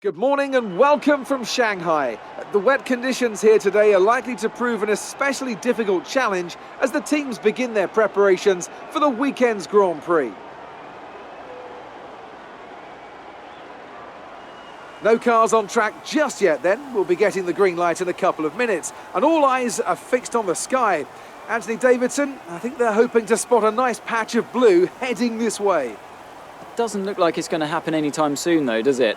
Good morning and welcome from Shanghai. The wet conditions here today are likely to prove an especially difficult challenge as the teams begin their preparations for the weekend's Grand Prix. No cars on track just yet then. We'll be getting the green light in a couple of minutes. And all eyes are fixed on the sky. Anthony Davidson, I think they're hoping to spot a nice patch of blue heading this way. Doesn't look like it's going to happen anytime soon though, does it?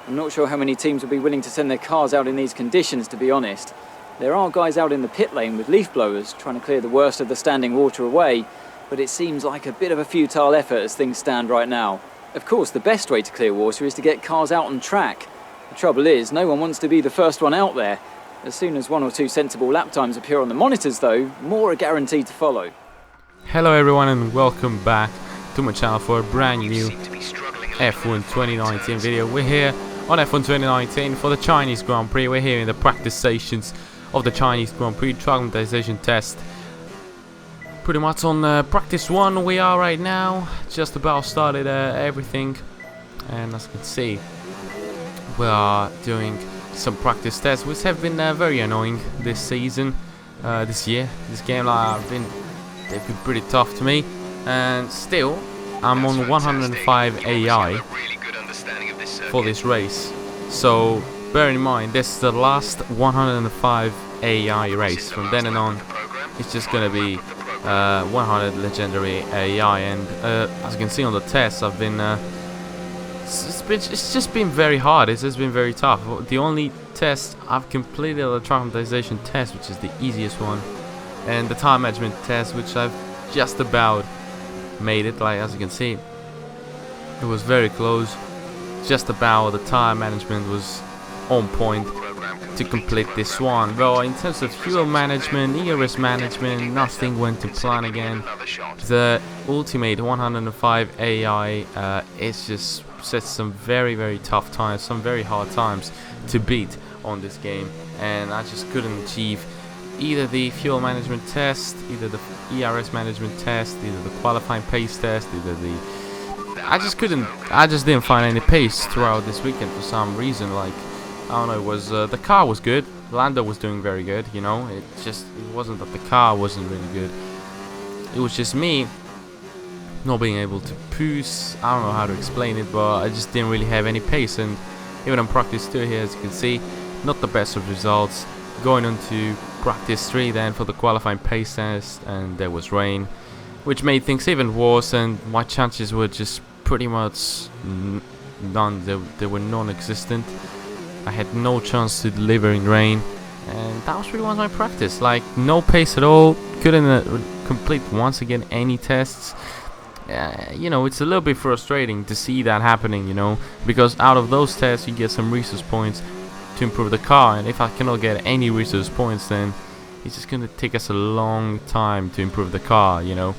I'm not sure how many teams will be willing to send their cars out in these conditions, to be honest. There are guys out in the pit lane with leaf blowers trying to clear the worst of the standing water away, but it seems like a bit of a futile effort as things stand right now. Of course, the best way to clear water is to get cars out on track. The trouble is, no one wants to be the first one out there. As soon as one or two sensible lap times appear on the monitors though, more are guaranteed to follow. Hello everyone and welcome back to my channel for a brand new F1 2019 video. We're here on F1 2019 for the Chinese Grand Prix. We're here in the practice stations of the Chinese Grand Prix acclimatization test. Pretty much on practice 1 we are right now. Just about started everything, and as you can see we are doing some practice tests which have been very annoying this season, this year. This game they've been pretty tough to me, and still I'm on 105 AI for this race. So bear in mind this is the last 105 AI race. From then on it's just gonna be 100 legendary AI, and as you can see on the tests I've been it's just been very hard. It's just been very tough. The only test I've completed the traumatization test, which is the easiest one, and the time management test, which I've just about made it. Like as you can see, it was very close. Just about the time management was on point to complete this one. Well, in terms of fuel management, ERS management, nothing went to plan again. The ultimate 105 AI is just set some very tough times, some very hard times to beat on this game, and I just couldn't achieve either the fuel management test, either the ERS management test, either the qualifying pace test, either the I just didn't find any pace throughout this weekend for some reason. Like, I don't know, it was the car was good, Lando was doing very good, you know. It wasn't that the car wasn't really good, it was just me not being able to push. I don't know how to explain it, but I just didn't really have any pace. And even on practice 2 here, as you can see, not the best of results. Going on to practice 3 then for the qualifying pace test, and there was rain, which made things even worse, and my chances were just pretty much none. They were non-existent. I had no chance to deliver in rain, and that was pretty much my practice. Like, no pace at all. Couldn't complete once again any tests. You know, it's a little bit frustrating to see that happening, you know, because out of those tests you get some resource points to improve the car, and if I cannot get any resource points, then it's just gonna take us a long time to improve the car, you know.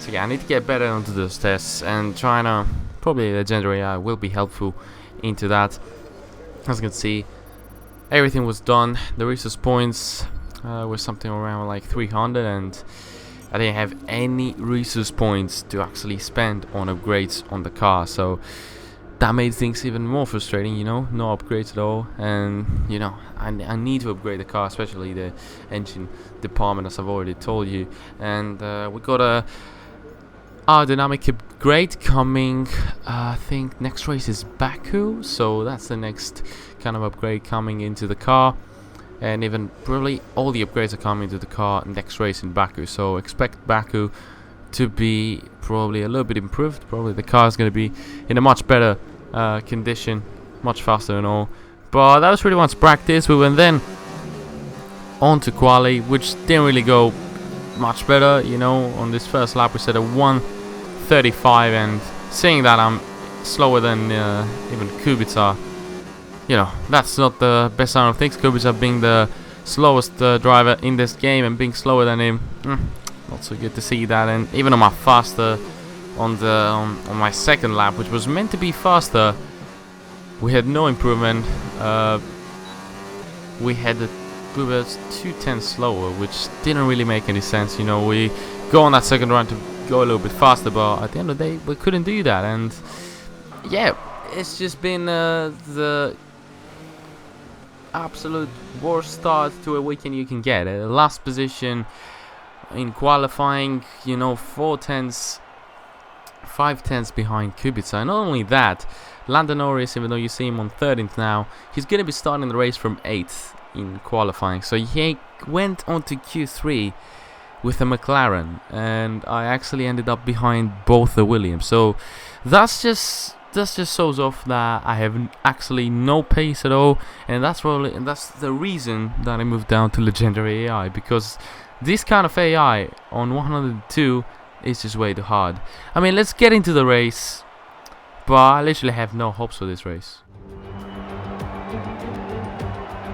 So yeah, I need to get better onto those tests, and trying to probably legendary AI will be helpful into that. As you can see, everything was done. The resource points were something around like 300, and I didn't have any resource points to actually spend on upgrades on the car, so that made things even more frustrating, you know. No upgrades at all, and you know, I need to upgrade the car, especially the engine department, as I've already told you. And we got a aerodynamic upgrade coming. I think next race is Baku, so that's the next kind of upgrade coming into the car. And even probably all the upgrades are coming to the car next race in Baku, so expect Baku to be probably a little bit improved. Probably the car is going to be in a much better condition, much faster and all. But that was pretty much practice. We went then on to quali, which didn't really go much better, you know. On this first lap we set a 1:35, and seeing that I'm slower than even Kubica, you know, that's not the best sign of things. Kubica being the slowest driver in this game and being slower than him, not so good to see that. And even on my faster, on my second lap, which was meant to be faster, we had no improvement. We were 2/10 slower, which didn't really make any sense. You know, we go on that second run to go a little bit faster, but at the end of the day we couldn't do that. And yeah, it's just been the absolute worst start to a weekend you can get. Last position in qualifying, you know, 4 tenths, 5 tenths behind Kubica. And not only that, Lando Norris, even though you see him on 13th now, he's going to be starting the race from 8th in qualifying. So he went on to Q3 with a McLaren, and I actually ended up behind both the Williams. So that's just shows off that I have actually no pace at all, and that's the reason that I moved down to Legendary AI, because this kind of AI on 102 is just way too hard. I mean, let's get into the race, but I literally have no hopes for this race.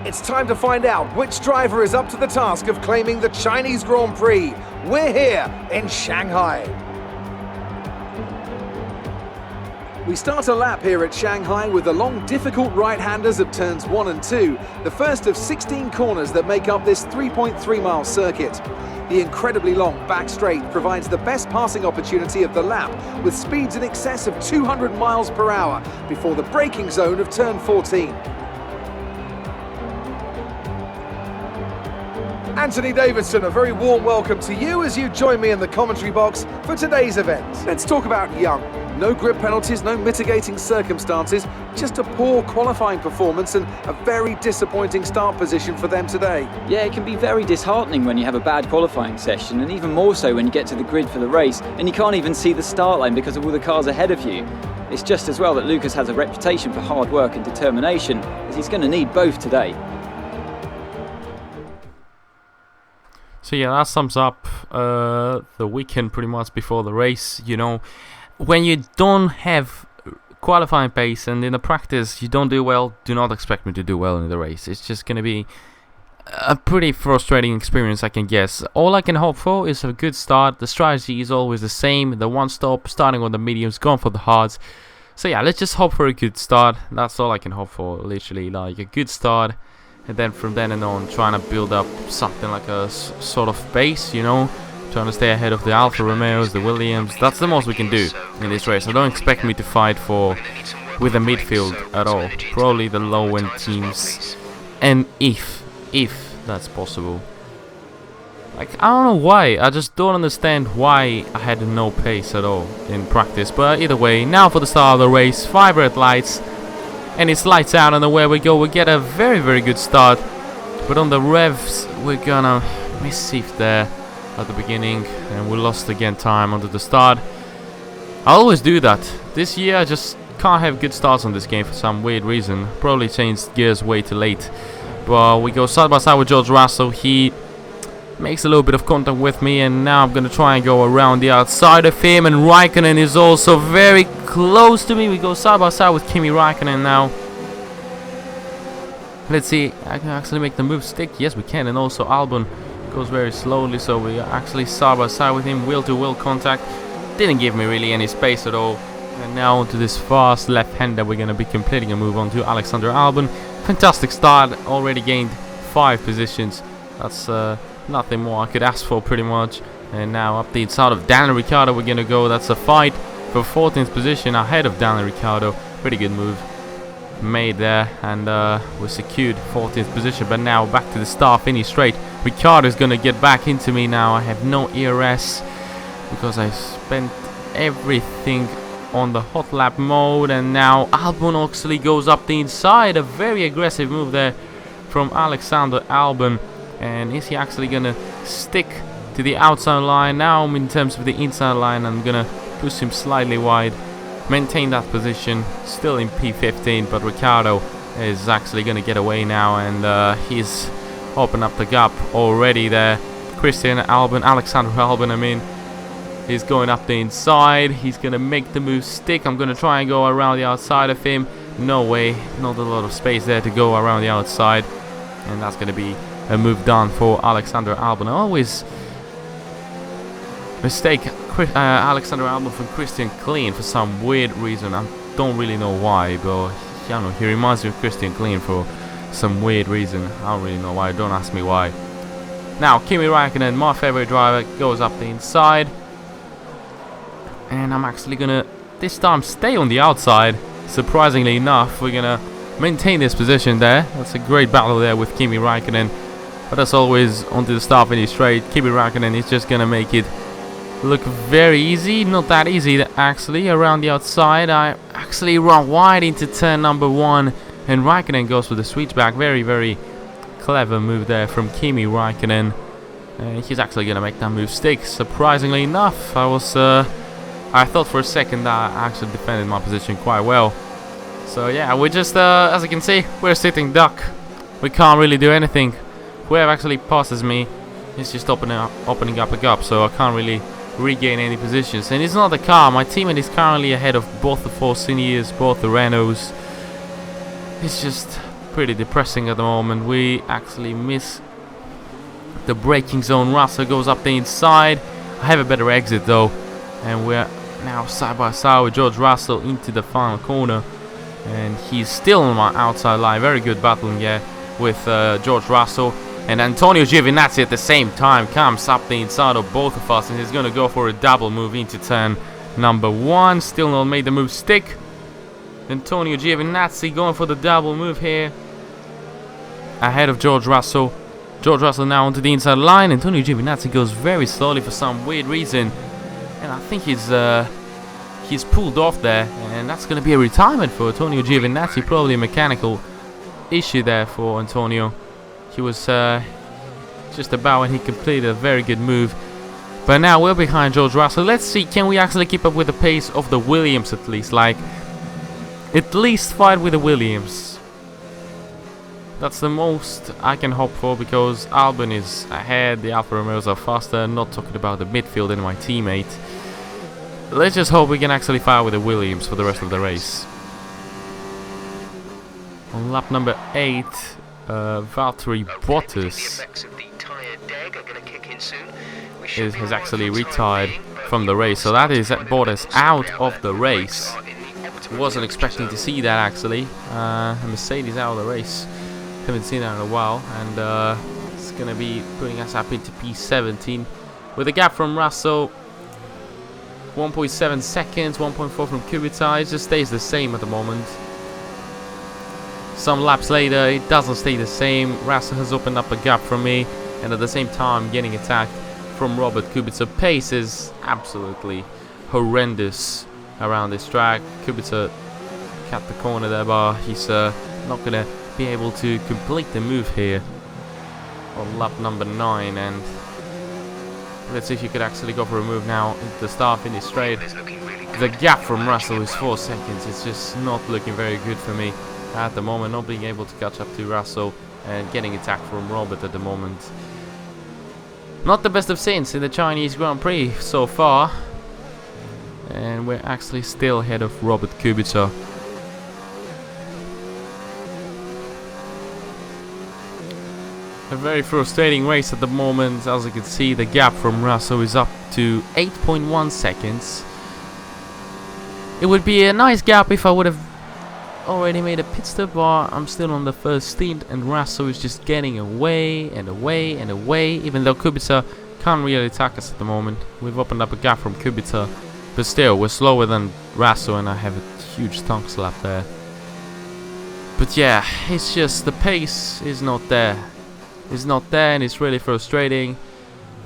It's time to find out which driver is up to the task of claiming the Chinese Grand Prix. We're here in Shanghai. We start a lap here at Shanghai with the long, difficult right-handers of turns 1 and 2, the first of 16 corners that make up this 3.3-mile circuit. The incredibly long back straight provides the best passing opportunity of the lap, with speeds in excess of 200 miles per hour before the braking zone of turn 14. Anthony Davidson, a very warm welcome to you as you join me in the commentary box for today's event. Let's talk about Young. No grip penalties, no mitigating circumstances, just a poor qualifying performance and a very disappointing start position for them today. Yeah, it can be very disheartening when you have a bad qualifying session, and even more so when you get to the grid for the race and you can't even see the start line because of all the cars ahead of you. It's just as well that Lucas has a reputation for hard work and determination, as he's going to need both today. So yeah, that sums up the weekend pretty much before the race. You know, when you don't have qualifying pace and in the practice you don't do well, do not expect me to do well in the race. It's just going to be a pretty frustrating experience, I can guess. All I can hope for is a good start. The strategy is always the same. The one stop, starting on the mediums, going for the hards. So yeah, let's just hope for a good start. That's all I can hope for, literally, like a good start. And then from then and on, trying to build up something like a sort of base, you know, trying to stay ahead of the Alfa Romeos, the Williams. That's the most we can do in this race. I don't expect me to fight with the midfield at all. Probably the low-end teams, and if that's possible. Like, I don't know why. I just don't understand why I had no pace at all in practice. But either way, now for the start of the race, 5 red lights. And it's lights out, and away we go. We get a very, very good start. But on the revs, we're gonna miss there at the beginning. And we lost again time onto the start. I always do that. This year, I just can't have good starts on this game for some weird reason. Probably changed gears way too late. But we go side by side with George Russell. He makes a little bit of contact with me, and now I'm gonna try and go around the outside of him, and Raikkonen is also very close to me. We go side by side with Kimi Raikkonen now. Let's see, I can actually make the move stick. Yes, we can. And also Albon goes very slowly, so we are actually side by side with him, wheel to wheel contact. Didn't give me really any space at all. And now onto this fast left-hander, we're gonna be completing a move onto Alexander Albon. Fantastic start, already gained 5 positions. That's nothing more I could ask for, pretty much. And now up the inside of Daniel Ricciardo, we're gonna go. That's a fight for 14th position ahead of Daniel Ricciardo. Pretty good move made there, and we secured 14th position. But now back to the start finish straight. Ricciardo is gonna get back into me now. I have no ERS because I spent everything on the hot lap mode, and now Albon actually goes up the inside. A very aggressive move there from Alexander Albon. And is he actually gonna stick to the outside line? Now in terms of the inside line, I'm gonna push him slightly wide, maintain that position, still in P15, but Ricciardo is actually gonna get away now, and he's opened up the gap already there. Alexander Albon, I mean, he's going up the inside. He's gonna make the move stick. I'm gonna try and go around the outside of him. No way, not a lot of space there to go around the outside, and that's gonna be a move done for Alexander Albon. I always mistake Alexander Albon from Christian Klein for some weird reason. I don't really know why, but I don't know, he reminds me of Christian Klein for some weird reason. I don't really know why, don't ask me why. Now Kimi Raikkonen, my favorite driver, goes up the inside, and I'm actually gonna this time stay on the outside, surprisingly enough, we're gonna maintain this position there. That's a great battle there with Kimi Räikkönen. But as always, onto the start finish straight. Kimi Räikkönen is just gonna make it look very easy. Not that easy actually. Around the outside, I actually run wide into turn number 1, and Räikkönen goes with the switchback. Very, very clever move there from Kimi Räikkönen. He's actually gonna make that move stick. Surprisingly enough, I thought for a second that I actually defended my position quite well. So yeah, we're just, as you can see, we're sitting duck. We can't really do anything. Whoever actually passes me is just opening up a gap, so I can't really regain any positions. And it's not the car. My teammate is currently ahead of both the Force Indias, both the Renaults. It's just pretty depressing at the moment. We actually miss the braking zone. Russell goes up the inside. I have a better exit though, and we're now side by side with George Russell into the final corner. And he's still on my outside line. Very good battling here with George Russell. And Antonio Giovinazzi at the same time comes up the inside of both of us, and he's going to go for a double move into turn number 1. Still not made the move stick. Antonio Giovinazzi going for the double move here, ahead of George Russell. George Russell now onto the inside line. Antonio Giovinazzi goes very slowly for some weird reason, and I think he's pulled off there, and that's going to be a retirement for Antonio Giovinazzi. Probably a mechanical issue there for Antonio. He was just about when he completed a very good move. But now we're behind George Russell. Let's see, can we actually keep up with the pace of the Williams at least? Like, at least fight with the Williams. That's the most I can hope for, because Albon is ahead, the Alfa Romeos are faster. Not talking about the midfield and my teammate. Let's just hope we can actually fight with the Williams for the rest of the race. On lap number 8, Valtteri Bottas has actually retired from the race, so that is Bottas out of the race. Wasn't expecting to see that actually. Mercedes out of the race. Haven't seen that in a while, and it's gonna be putting us up into P17 with a gap from Russell. 1.7 seconds, 1.4 from Kubica. It just stays the same at the moment. Some laps later, it doesn't stay the same. Russell has opened up a gap from me, and at the same time getting attacked from Robert Kubica. Pace is absolutely horrendous around this track. Kubica cut the corner there, but he's not gonna be able to complete the move here on lap number 9. And let's see if you could actually go for a move now into the start finish straight. The gap from Russell is 4 seconds. It's just not looking very good for me at the moment, not being able to catch up to Russell and getting attacked from Robert at the moment. Not the best of scenes in the Chinese Grand Prix so far, and we're actually still ahead of Robert Kubica. A very frustrating race at the moment. As you can see, the gap from Russell is up to 8.1 seconds. It would be a nice gap if I would have already made a pit stop, but I'm still on the first stint, and Russell is just getting away and away and away, even though Kubica can't really attack us at the moment. We've opened up a gap from Kubica, but still we're slower than Russell, and I have a huge tongue slap there. But yeah, it's just the pace is not there. It's not there, and it's really frustrating.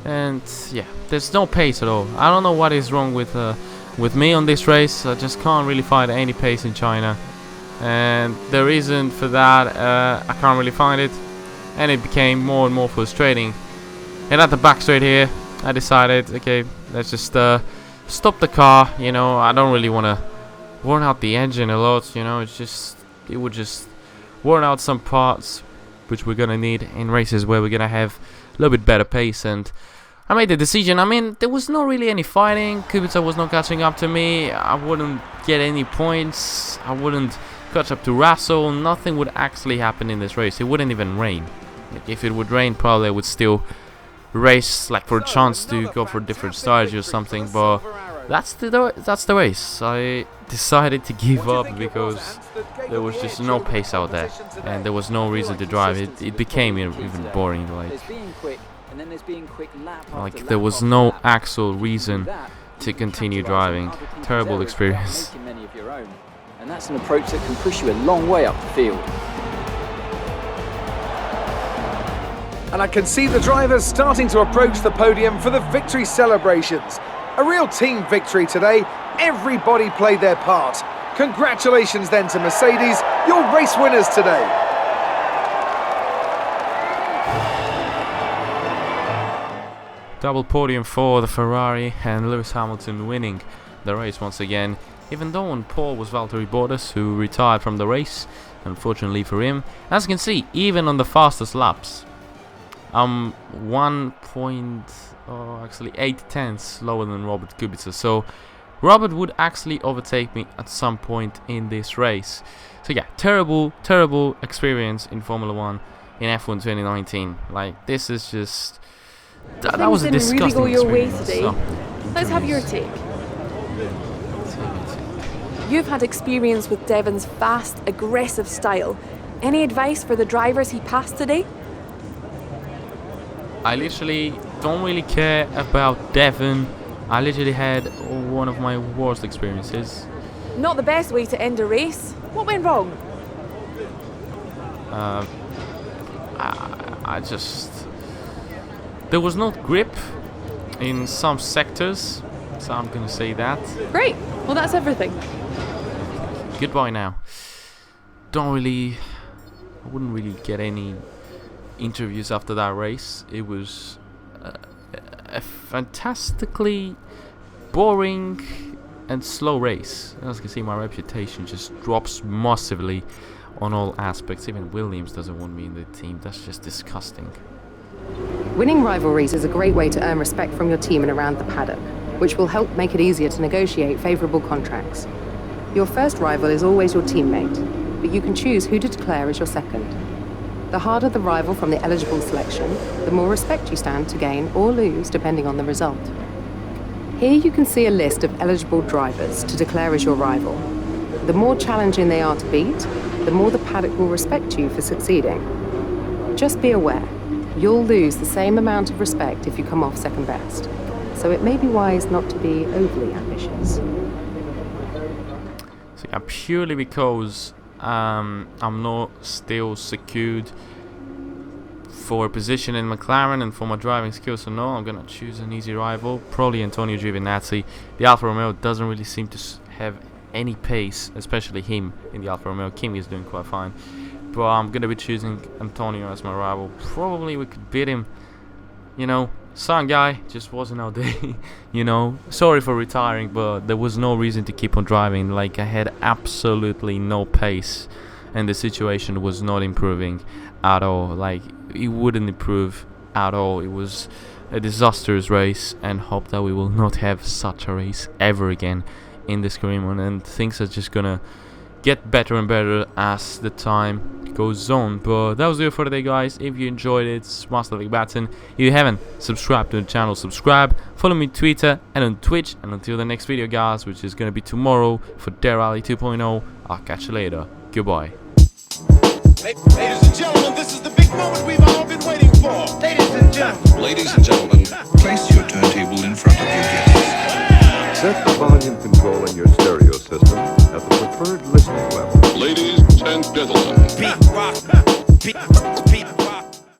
And yeah, there's no pace at all. I don't know what is wrong with me on this race. I just can't really find any pace in China. And the reason for that, I can't really find it, and it became more and more frustrating. And at the back straight here, I decided, okay, let's just stop the car. You know, I don't really want to worn out the engine a lot. You know, it would just worn out some parts which we're gonna need in races where we're gonna have a little bit better pace. And I made the decision. I mean, there was not really any fighting. Kubica was not catching up to me. I wouldn't get any points. I wouldn't catch up to Russell. Nothing would actually happen in this race. It wouldn't even rain. Like, if it would rain, probably I would still race, like, for a chance to go for a different strategy or something. But that's the race. I decided to give up because there was just no pace out there, and there was no reason to drive. It became even boring. Like there was no actual reason to continue driving. Terrible experience. And that's an approach that can push you a long way up the field. And I can see the drivers starting to approach the podium for the victory celebrations. A real team victory today. Everybody played their part. Congratulations then to Mercedes, your race winners today. Double podium for the Ferrari and Lewis Hamilton winning the race once again. Even though on pole was Valtteri Bottas, who retired from the race, unfortunately for him. As you can see, even on the fastest laps, I'm 8 tenths slower than Robert Kubica. So Robert would actually overtake me at some point in this race. So yeah, terrible experience in Formula 1 in F1 2019. Like, this is just... That was a disgusting really go your way experience. today. So, Let's have your take. You've had experience with Devon's fast, aggressive style. Any advice for the drivers he passed today? I literally don't really care about Devon. I literally had one of my worst experiences. Not the best way to end a race. What went wrong? I just... There was no grip in some sectors, so I'm gonna say that. Great. Well, that's everything. Goodbye now. I wouldn't really get any interviews after that race. It was a fantastically boring and slow race. As you can see, my reputation just drops massively on all aspects. Even Williams doesn't want me in the team. That's just disgusting. Winning rivalries is a great way to earn respect from your team and around the paddock, which will help make it easier to negotiate favourable contracts. Your first rival is always your teammate, but you can choose who to declare as your second. The harder the rival from the eligible selection, the more respect you stand to gain or lose depending on the result. Here you can see a list of eligible drivers to declare as your rival. The more challenging they are to beat, the more the paddock will respect you for succeeding. Just be aware, you'll lose the same amount of respect if you come off second best, so it may be wise not to be overly ambitious. So yeah, purely because I'm not still secured for a position in McLaren and for my driving skills, so no, I'm gonna choose an easy rival, probably Antonio Giovinazzi. The Alfa Romeo doesn't really seem to have any pace, especially him in the Alfa Romeo. Kimi is doing quite fine, but I'm gonna be choosing Antonio as my rival. Probably we could beat him, you know. Some guy just wasn't our day. You know, sorry for retiring, but there was no reason to keep on driving. Like, I had absolutely no pace and the situation was not improving at all. Like, it wouldn't improve at all. It was a disastrous race, and hope that we will not have such a race ever again in this career mode, and things are just gonna get better and better as the time goes on. But that was it for today, guys. If you enjoyed it, smash the like button. If you haven't subscribed to the channel, subscribe. Follow me on Twitter and on Twitch, and until the next video, guys, which is gonna be tomorrow for Dare Rally 2.0, I'll catch you later. Goodbye. Ladies and gentlemen, this is the big moment we've all been waiting for. Ladies and gentlemen,